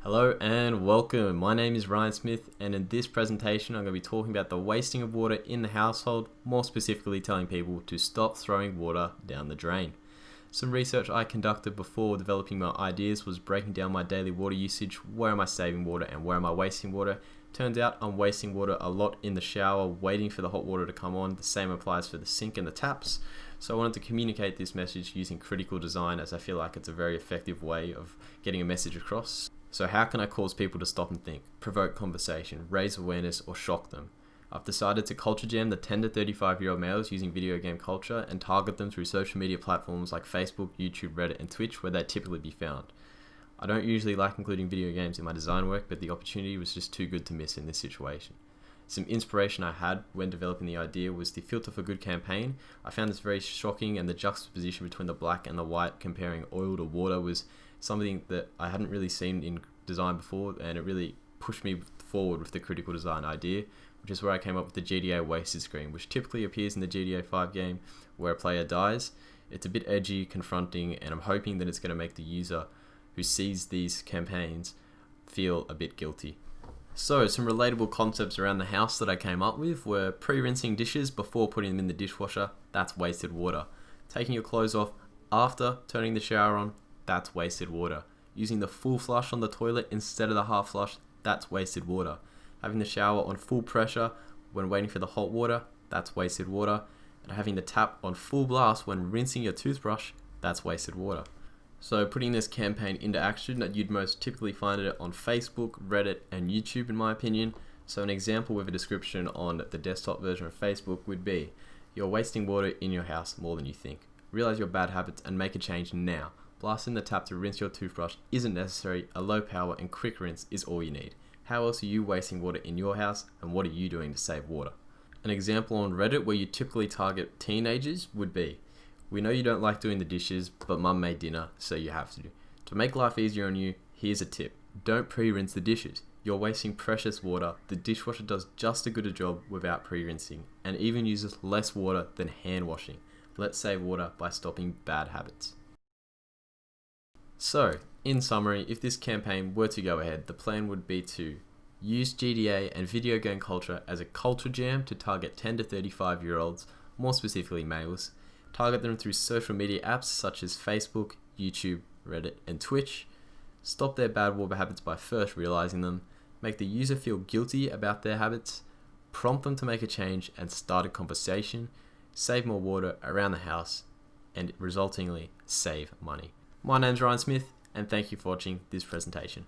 Hello and welcome. My name is Ryan Smith, and in this presentation I'm going to be talking about the wasting of water in the household, more specifically telling people to stop throwing water down the drain. Some research I conducted before developing my ideas was breaking down my daily water usage. Where am I saving water and where am I wasting water? Turns out I'm wasting water a lot in the shower, waiting for the hot water to come on. The same applies for the sink and the taps. So I wanted to communicate this message using critical design, as I feel like it's a very effective way of getting a message across. So how can I cause people to stop and think, provoke conversation, raise awareness, or shock them? I've decided to culture jam the 10 to 35-year-old males using video game culture and target them through social media platforms like Facebook, YouTube, Reddit, and Twitch, where they typically be found. I don't usually like including video games in my design work, but the opportunity was just too good to miss in this situation. Some inspiration I had when developing the idea was the Filter for Good campaign. I found this very shocking, and the juxtaposition between the black and the white comparing oil to water was something that I hadn't really seen in design before, and it really pushed me forward with the critical design idea, which is where I came up with the GTA wasted screen, which typically appears in the GTA 5 game where a player dies. It's a bit edgy, confronting, and I'm hoping that it's going to make the user who sees these campaigns feel a bit guilty. So some relatable concepts around the house that I came up with were pre-rinsing dishes before putting them in the dishwasher, that's wasted water. Taking your clothes off after turning the shower on, that's wasted water. Using the full flush on the toilet instead of the half flush, that's wasted water. Having the shower on full pressure when waiting for the hot water, that's wasted water. And having the tap on full blast when rinsing your toothbrush, that's wasted water. So putting this campaign into action, that you'd most typically find it on Facebook, Reddit, and YouTube in my opinion. So an example with a description on the desktop version of Facebook would be, you're wasting water in your house more than you think. Realize your bad habits and make a change now. Blasting the tap to rinse your toothbrush isn't necessary, a low power and quick rinse is all you need. How else are you wasting water in your house, and what are you doing to save water? An example on Reddit where you typically target teenagers would be, we know you don't like doing the dishes, but mum made dinner, so you have to. To make life easier on you, here's a tip. Don't pre-rinse the dishes. You're wasting precious water. The dishwasher does just as good a job without pre-rinsing, and even uses less water than hand washing. Let's save water by stopping bad habits. So, in summary, if this campaign were to go ahead, the plan would be to use GTA and video game culture as a culture jam to target 10 to 35-year-olds, more specifically males. Target them through social media apps such as Facebook, YouTube, Reddit, and Twitch. Stop their bad water habits by first realizing them. Make the user feel guilty about their habits. Prompt them to make a change and start a conversation. Save more water around the house and resultingly save money. My name's Ryan Smith, and thank you for watching this presentation.